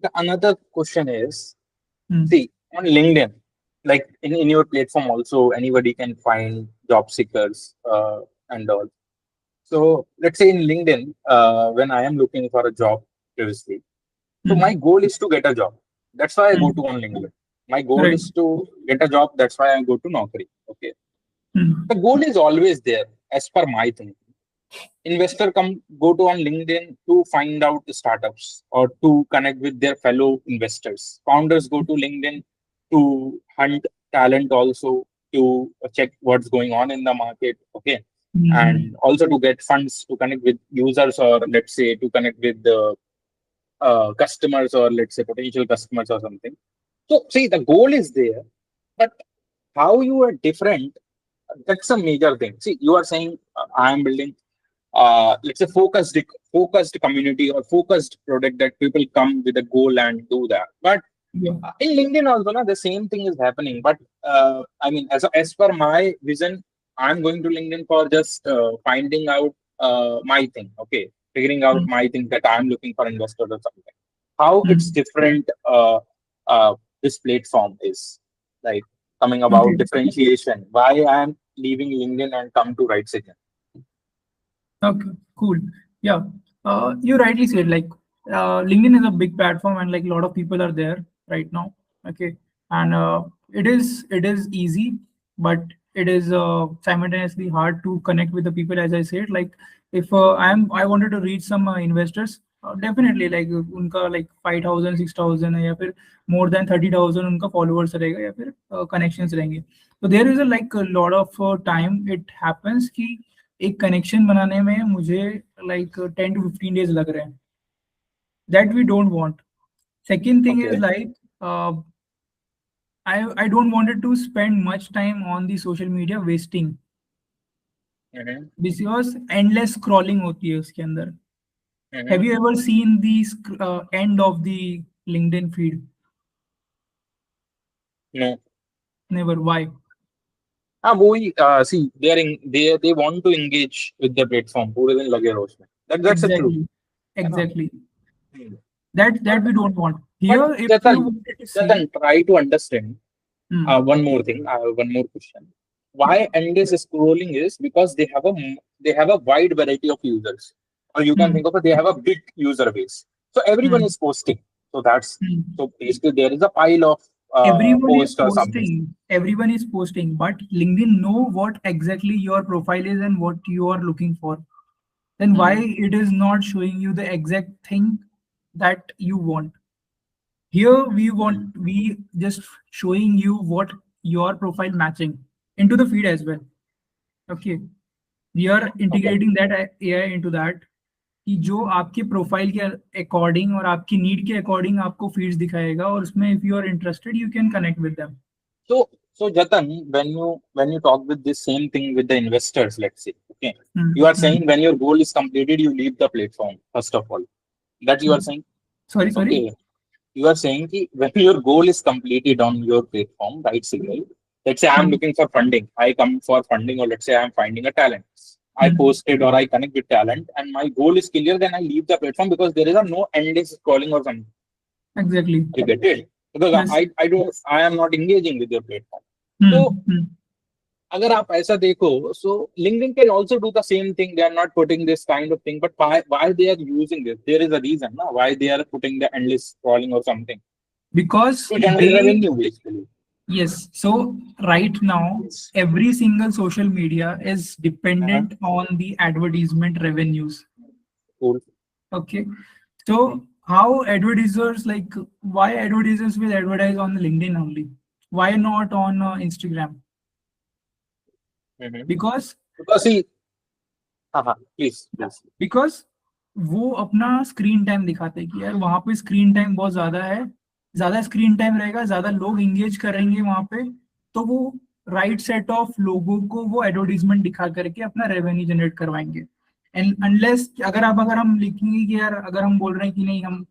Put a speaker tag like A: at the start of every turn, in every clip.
A: the another question is,
B: Hmm.
A: see, on LinkedIn, like in your platform also, anybody can find job seekers and all. So let's say in LinkedIn, when I am looking for a job previously, so my
B: Hmm.
A: goal is to get a job. That's why I go
B: Hmm.
A: to on LinkedIn. My goal
B: Right.
A: is to get a job. That's why I go to Naukri. Okay.
B: Hmm.
A: The goal is always there, as per my thinking. Investor come go to on LinkedIn to find out the startups or to connect with their fellow investors. Founders go to LinkedIn to hunt talent, also to check what's going on in the market. Okay.
B: Hmm.
A: And also to get funds to connect with users, or let's say to connect with the customers, or let's say potential customers or something. So see, the goal is there, but how you are different, that's a major thing. See, you are saying I am building let's say focused community or focused product, that people come with a goal and do that. But
B: Yeah.
A: in LinkedIn also, no, the same thing is happening. But I mean, as per my vision, I'm going to LinkedIn for just finding out my thing. Okay, figuring out
B: Hmm.
A: my thing, that I'm looking for investors or something. How it's
B: Hmm.
A: different, this platform is like coming about
B: Okay.
A: differentiation. Why I'm leaving LinkedIn and come to Right Signal?
B: Okay. Cool. Yeah. You rightly said, like, LinkedIn is a big platform and like a lot of people are there right now. Okay. And it is easy, but it is simultaneously hard to connect with the people. As I said, like, if I wanted to reach some investors, definitely, like, उनका like 5,000 6,000 है, या फिर more than 30,000 उनका followers रहेगा, या फिर connections रहेंगे. So there is a like a lot of time it happens कि एक कनेक्शन बनाने में मुझे like 10 to 15 days लग रहे हैं. That we don't want. Second thing is
A: Okay.
B: like, uh, I don't wanted to spend much time on the social media wasting,
A: Mhm.
B: because endless scrolling होती है उसके अंदर.
A: Mhm.
B: Have you ever seen the end of the LinkedIn feed?
A: No.
B: Never. Why?
A: वही see, they want to engage with the platform, पूरे दिन लगे रहो उसमें. That's the truth,
B: Exactly.
A: है ना?
B: Exactly.
A: Hmm.
B: That
A: But
B: we don't want.
A: but
B: Here, if you
A: Jatan,
B: wanted to see,
A: Jatan, try to understand
B: hmm,
A: one more thing. I have one more question. Why endless scrolling is because they have a wide variety of users, or you can
B: hmm,
A: think of it, they have a big user base. So everyone
B: hmm,
A: is posting. So that's
B: hmm.
A: so basically there is a pile of posts or something.
B: Everyone is posting, but LinkedIn know what exactly your profile is and what you are looking for. Then why
A: Mhm.
B: it is not showing you the exact thing that you want? Here we just showing you what your profile matching into the feed as well. Okay, we are
A: Okay.
B: integrating that AI into that, कि जो आपके profile के according और आपकी need के according आपको feeds दिखाएगा, और उसमें if you are interested you can connect with them.
A: So Jatan, when you talk with this same thing with the investors, let's say, okay, you are
B: Hmm.
A: saying when your goal is completed, you leave the platform, first of all. That you are saying?
B: Sorry, sorry.
A: Okay. You are saying कि when your goal is completed on your platform, right signal, let's say I'm
B: Hmm.
A: looking for funding. I come for funding, or let's say I'm finding a talent. I
B: Hmm.
A: posted or I connect with talent and my goal is clear, then I leave the platform because there is a no endless scrolling or something.
B: Exactly.
A: You get it? Because
B: Yes.
A: I am not engaging with your platform. So
B: Hmm.
A: अगर आप ऐसा देखो, so LinkedIn can also do the same thing. They are not putting this kind of thing, but why they are using this? There is a reason, no? Why they are putting the endless scrolling or something
B: Because
A: to generate
B: they,
A: revenue, basically.
B: yes. So right now, every single social media is
A: Uh-huh.
B: dependent on the advertisement revenues.
A: Cool.
B: Okay. So how advertisers, like, why advertisers will advertise on LinkedIn only? Why not on Instagram?
A: Mm-hmm.
B: Because
A: Because see, please, please.
B: Because वो अपना screen time दिखाते हैं कि यार वहां पे screen time बहुत ज्यादा है, ज्यादा स्क्रीन टाइम रहेगा, ज्यादा लोग इंगेज करेंगे वहां पे, तो वो राइट सेट ऑफ लोगों को वो एडवर्टीजमेंट दिखा करके अपना रेवेन्यू जनरेट करवाएंगे. एंड अनलेस अगर हम लिखेंगे कि यार, अगर हम बोल रहे हैं कि नहीं, हम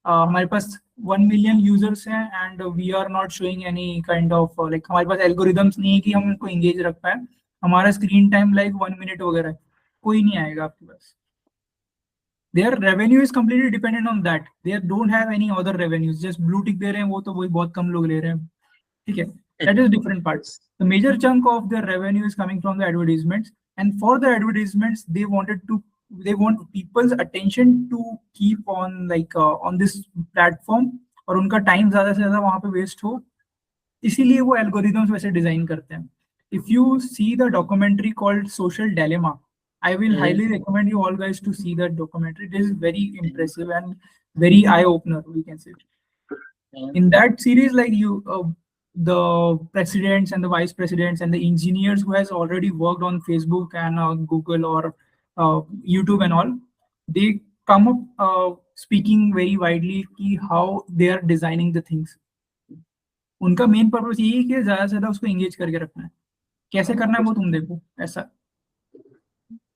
B: हमारे पास 1 मिलियन यूजर्स हैं and we are not showing any kind of like, हमारे पास एल्गोरिदम्स नहीं है कि हम उनको इंगेज रख पाए, हमारा स्क्रीन टाइम लाइक 1 मिनट वगैरह है, कोई नहीं आएगा आपके पास. their revenue is completely dependent on that. They don't have any other revenues. Just blue tick दे रहे हैं वो तो वही बहुत कम लोग ले रहे हैं. ठीक है. That is different part. The major chunk of their revenue is coming from the advertisements, and for the advertisements, they want people's attention to keep on like on this platform, और उनका time ज़्यादा से ज़्यादा वहाँ पे waste हो. इसीलिए वो algorithms वैसे design करते हैं. If you see the documentary called Social Dilemma, I will highly recommend you all guys to see that documentary. It is very impressive and very eye-opener, we can say. In that series, like the presidents and the vice presidents and the engineers who has already worked on Facebook and Google or YouTube and all, they come up speaking very widely ki how they are designing the things. उनका main purpose यही है कि ज्यादा से ज्यादा उसको engage करके रखना है. कैसे करना है वो तुम देखो ऐसा.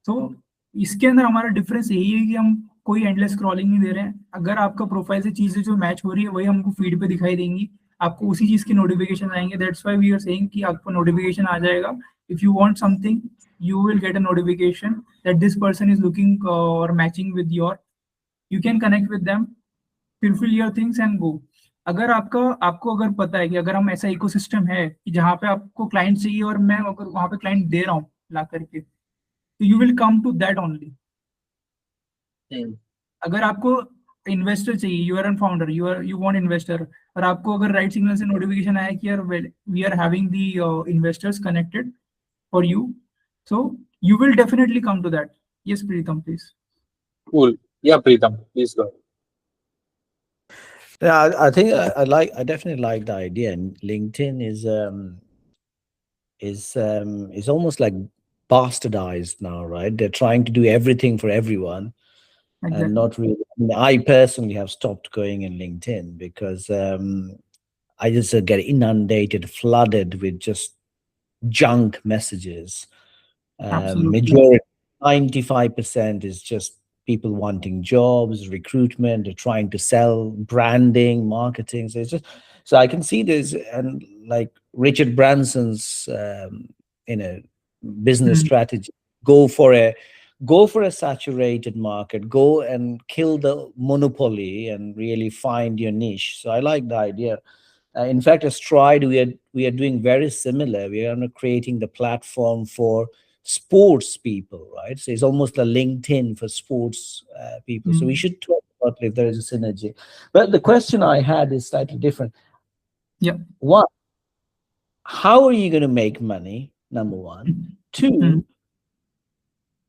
B: तो इसके अंदर हमारा डिफरेंस यही है कि हम कोई एंडलेस स्क्रॉलिंग नहीं दे रहे हैं. अगर आपका प्रोफाइल से चीजें जो मैच हो रही है वही हमको फीड पे दिखाई देंगी. आपको उसी चीज की नोटिफिकेशन आएंगे. That's why we are saying कि आपको नोटिफिकेशन आ जाएगा. If you want something you will get a notification that this person is looking और matching with your. You can connect with them, fill your things and go. अगर आपको अगर पता है कि अगर हम ऐसा इकोसिस्टम है कि जहाँ पे आपको क्लाइंट चाहिए और मैं अगर वहाँ पे क्लाइंट दे रहा हूँ ला करके, तो you will come to that only. अगर आपको इन्वेस्टर चाहिए, you are an founder, you want investor, और आपको अगर राइट सिग्नल से नोटिफिकेशन आया कि यार we are having the investors connected for you, so you will definitely come to that. Yes, Preetham, please.
A: Cool. Yeah, Preetham, please go.
C: Yeah, I think I definitely like the idea. And LinkedIn is almost like bastardized now, right? They're trying to do everything for everyone,
B: Exactly.
C: and not really. I personally have stopped going in LinkedIn because I just get inundated, flooded with just junk messages.
B: Absolutely.
C: Majority, 95% is just people wanting jobs, recruitment. They're trying to sell branding, marketing. So it's just, so I can see this, and like Richard Branson's business strategy: go for a saturated market, go and kill the monopoly, and really find your niche. So I like the idea. In fact, as Stride, we are doing very similar. We are creating the platform for sports people, right? So it's almost a LinkedIn for sports people. So we should talk about if there is a synergy. But the question I had is slightly different.
B: Yeah.
C: One, how are you going to make money? Number one. Two,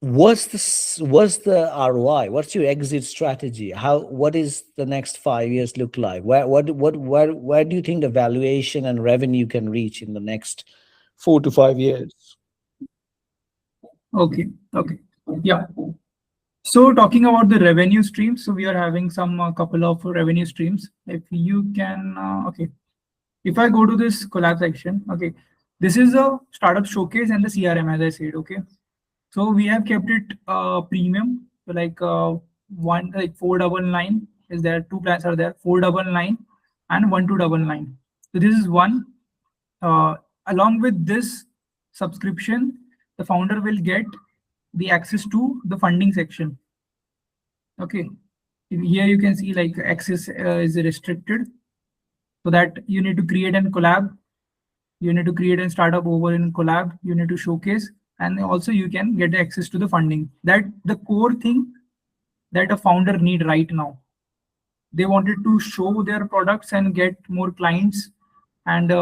C: what's the ROI? What's your exit strategy? What is the next 5 years look like? Where do you think the valuation and revenue can reach in the next 4 to 5 years?
B: Okay. Yeah. So talking about the revenue streams, so we are having some couple of revenue streams. If you can, okay. If I go to this collab section, okay, this is a startup showcase and the CRM, as I said, okay. So we have kept it premium, so like 499 is there. Two plans are there, 499 and 1299. So this is one. Along with this subscription, the founder will get the access to the funding section. Okay, here you can see like access is restricted, so that you need to create a collab, you need to create a startup over in collab, you need to showcase, and also you can get access to the funding. That the core thing that a founder need right now. They wanted to show their products and get more clients, and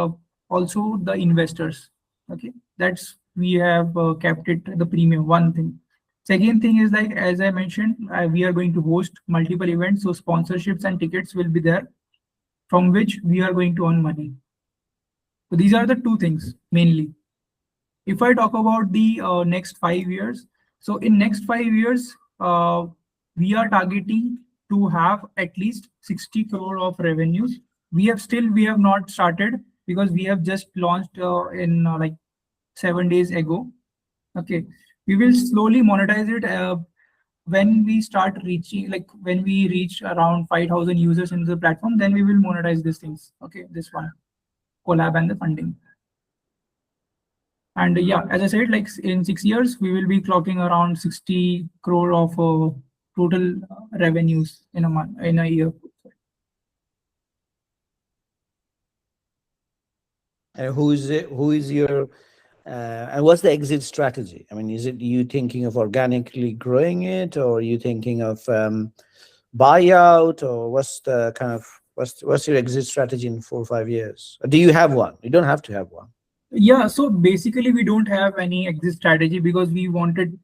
B: also the investors. Okay, that's we have kept it the premium one thing. Second thing is like, as I mentioned, we are going to host multiple events, so sponsorships and tickets will be there, from which we are going to earn money. So these are the two things mainly. If I talk about the next 5 years, so in next 5 years, we are targeting to have at least 60 crore of revenues. We have not started because we have just launched in like 7 days ago. Okay, we will slowly monetize it when we start reaching, like when we reach around 5,000 users in the platform, then we will monetize these things. Okay, this one, collab and the funding. And yeah, as I said, like in 6 years, we will be clocking around 60 crore of total revenues in a month, in a year.
C: And who is your and what's the exit strategy? I mean, is it you thinking of organically growing it, or are you thinking of buyout, or what's the kind of what's your exit strategy in 4 or 5 years? Or do you have one? You don't have to have one.
B: Yeah, so basically we don't have any exit strategy because we wanted,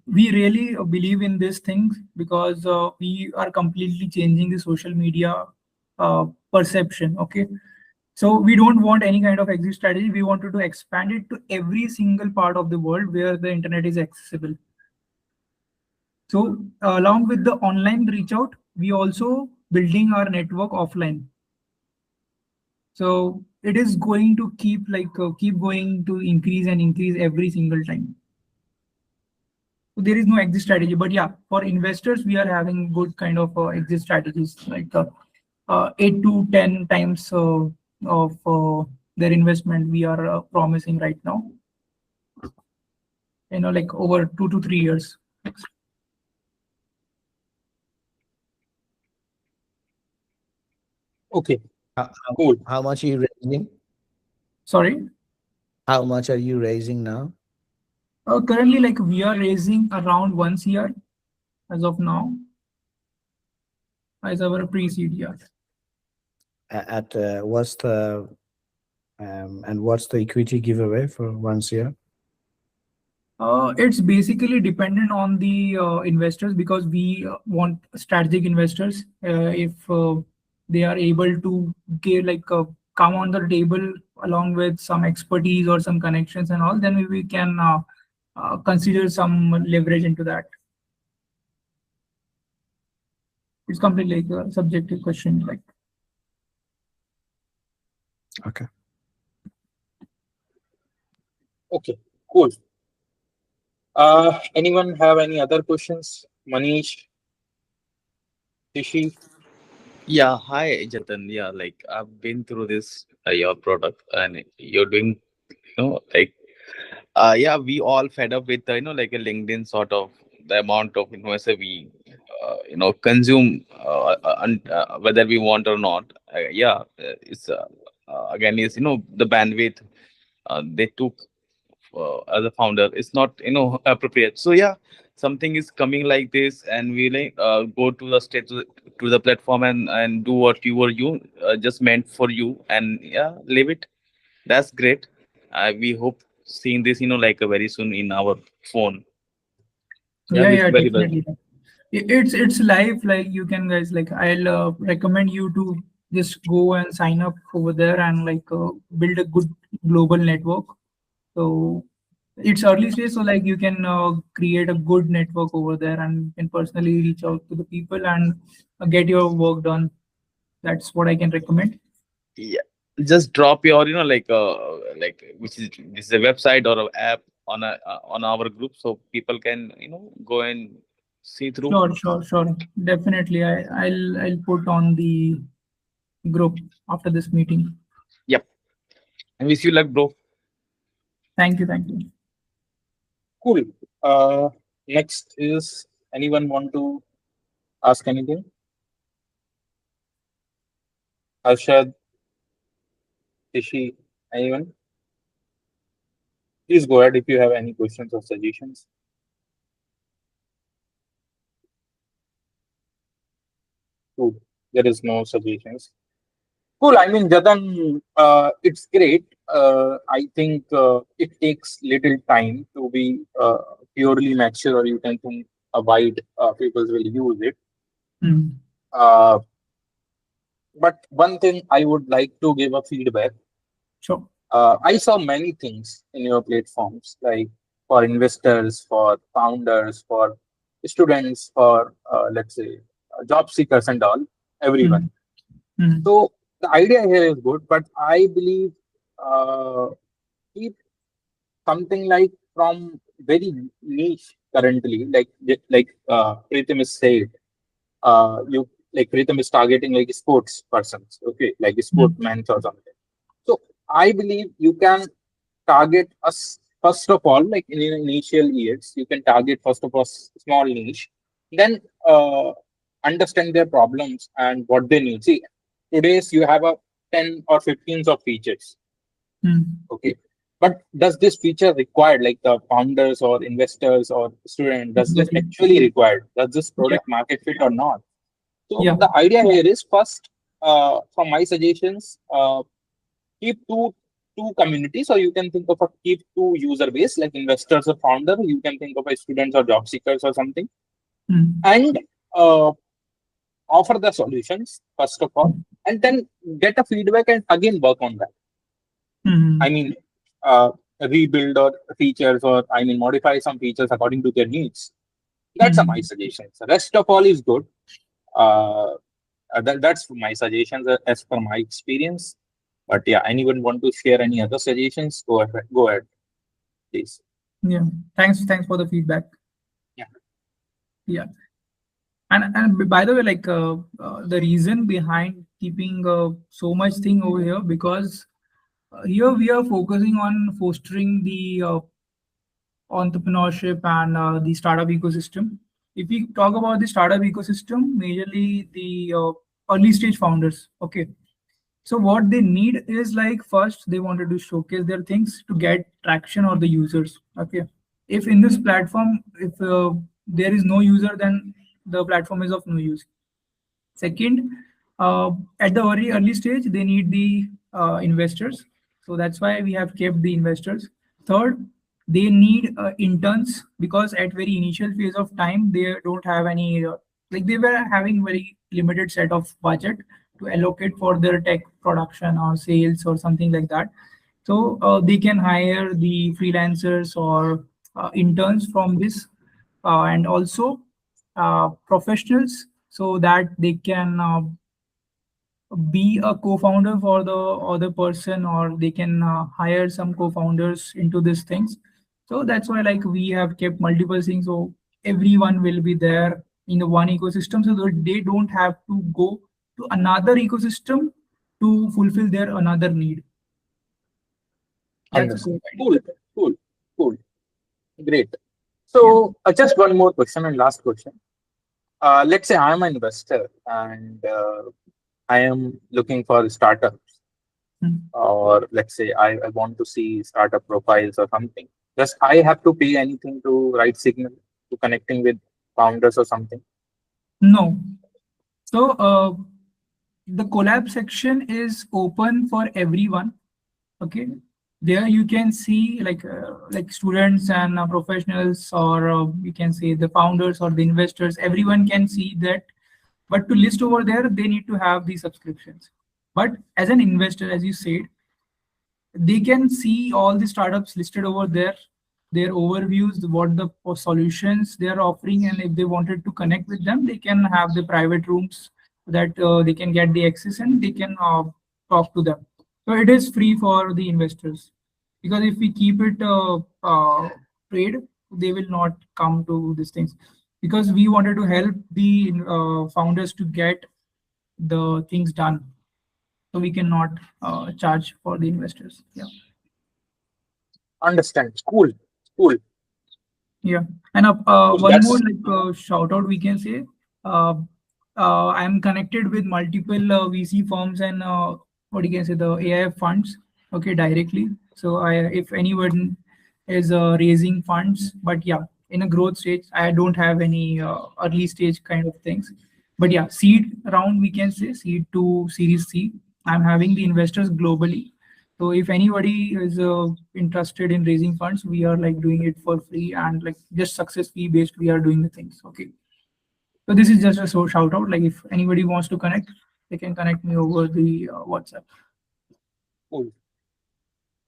B: we really believe in these things because we are completely changing the social media perception. Okay. So we don't want any kind of exit strategy. We wanted to expand it to every single part of the world where the internet is accessible. So along with the online reach out, we also building our network offline. So it is going to keep going to increase and increase every single time. So there is no exit strategy, but yeah, for investors, we are having good kind of exit strategies like 8 to 10 times of their investment we are promising right now. Like over 2 to 3 years.
A: Okay,
C: How,
A: cool.
C: how much are you raising?
B: Sorry.
C: How much are you raising now?
B: Currently, like we are raising around 1 CR as of now as our pre-seed year.
C: At what's the and what's the equity giveaway for 1 year?
B: It's basically dependent on the investors because we want strategic investors. If they are able to give come on the table along with some expertise or some connections and all, then we can consider some leverage into that. It's completely like a subjective question. Like,
C: Okay.
A: Okay, cool. Anyone have any other questions? Manish, Tishi?
D: Yeah, hi Jatan. Yeah, like I've been through this your product and you're doing, like yeah, we all fed up with like a LinkedIn sort of the amount of information we consume whether we want or not. Yeah, it's again is the bandwidth they took as a founder is not appropriate. So yeah, something is coming like this and we like go to the state to the platform and do what you just meant for you and yeah, leave it. That's great. We hope seeing this like a very soon in our phone. Yeah,
B: yeah,
D: wish
B: yeah,
D: you very well.
B: definitely. It's live. Like you can guys like I'll recommend you to just go and sign up over there and build a good global network. So it's early stage, so like you can create a good network over there and you can personally reach out to the people and get your work done. That's what I can recommend.
D: Yeah, just drop your like which is this is a website or an app on our group so people can go and see through.
B: Sure. Definitely, I'll put on the group after this meeting.
D: Yep. And wish you luck, bro.
B: Thank you.
A: Cool. Next is anyone want to ask anything? Arshad, Tishi, anyone? Please go ahead if you have any questions or suggestions. Cool. There is no suggestions. Cool. I mean, Jatan, it's great. I think it takes little time to be purely mature, or you can think a wide people will use it.
B: Mm.
A: But one thing I would like to give a feedback.
B: Sure.
A: I saw many things in your platforms, like for investors, for founders, for students, for let's say job seekers and all, everyone.
B: Mm.
A: So the idea here is good, but I believe uh, keep something like from very niche currently, like Pritham is said, you like Pritham is targeting like sports persons, okay, like sportsmen or something. So I believe you can target us first of all, like in initial years, you can target first of all small niche. Then understand their problems and what they need. See, today's you have a 10 or 15 of features. Okay. But does this feature required, like the founders or investors or student, does this
B: Exactly.
A: actually required? Does this product market fit or not? So
B: Yeah.
A: the idea here is first, from my suggestions, keep two communities, or you can think of a keep two user base, like investors or founder. You can think of a students or job seekers or something, and offer the solutions first of all, and then get a feedback and again work on that. I mean, rebuild or features, or I mean, modify some features according to their needs. That's my suggestions. The rest of all is good. That's my suggestions as per my experience. But yeah, anyone want to share any other suggestions? Go ahead, please.
B: Yeah. Thanks for the feedback. Yeah. And by the way, like the reason behind keeping so much thing over here, because here we are focusing on fostering the entrepreneurship and the startup ecosystem. If we talk about the startup ecosystem, majorly the early stage founders. Okay. So what they need is, like, first they wanted to showcase their things to get traction or the users. Okay. If in this platform, if there is no user, then the platform is of no use. Second, at the very early stage, they need the investors. So that's why we have kept the investors. Third, they need interns, because at very initial phase of time, they don't have any, like they were having very limited set of budget to allocate for their tech production or sales or something like that. So they can hire the freelancers or interns from this, and also professionals, so that they can be a co-founder for the other person, or they can hire some co-founders into these things. So that's why, like, we have kept multiple things, so everyone will be there in the one ecosystem, so that they don't have to go to another ecosystem to fulfill their another need. That's
A: Understood.
B: cool.
A: Cool. Great. So just one more question and last question. Let's say I'm an investor and I am looking for startups, or let's say I want to see startup profiles or something. Does I have to pay anything to Right Signal to connecting with founders or something?
B: No. So the collab section is open for everyone. Okay. There you can see, like students and professionals, or you can say the founders or the investors. Everyone can see that, but to list over there, they need to have the subscriptions. But as an investor, as you said, they can see all the startups listed over there, their overviews, what the solutions they are offering, and if they wanted to connect with them, they can have the private rooms that they can get the access, and they can talk to them. So it is free for the investors, because if we keep it paid, they will not come to these things, because we wanted to help the founders to get the things done. So we cannot charge for the investors. Yeah.
A: Understand. Cool.
B: Yeah. And one
A: That's
B: more, like, shout out we can say. I'm connected with multiple VC firms and what you can say, the AIF funds. Okay, directly. So if anyone is raising funds, but yeah, in a growth stage, I don't have any early stage kind of things. But yeah, seed round, we can say, seed to Series C. I'm having the investors globally. So if anybody is interested in raising funds, we are like doing it for free, and like just success fee based, we are doing the things. Okay. So this is just a shout out. Like if anybody wants to connect, they can connect me over the WhatsApp.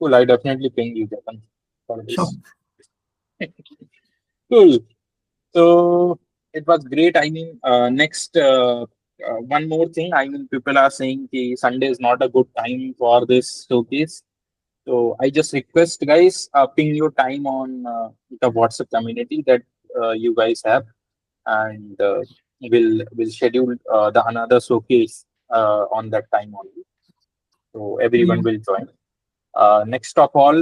A: cool. I definitely ping you, Japan, for this.
B: Sure.
A: Cool. So it was great. I mean, next, one more thing. I mean, people are saying that Sunday is not a good time for this showcase. So I just request guys, ping your time on the WhatsApp community that you guys have, and we'll schedule the another showcase on that time only. So everyone will join. Next of all,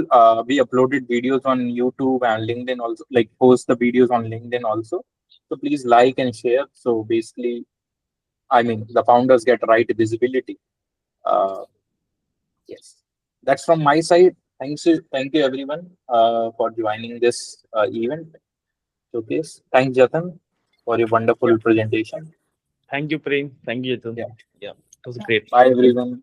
A: we uploaded videos on YouTube and LinkedIn also, like post the videos on LinkedIn also. So please like and share. So basically, I mean, the founders get right visibility. Yes, that's from my side. Thank you everyone for joining this event showcase. Thanks, Jatan, for your wonderful presentation.
D: Thank you, Prem. Thank you, Jatan.
A: Yeah.
D: Yeah, it was great.
A: Bye, everyone.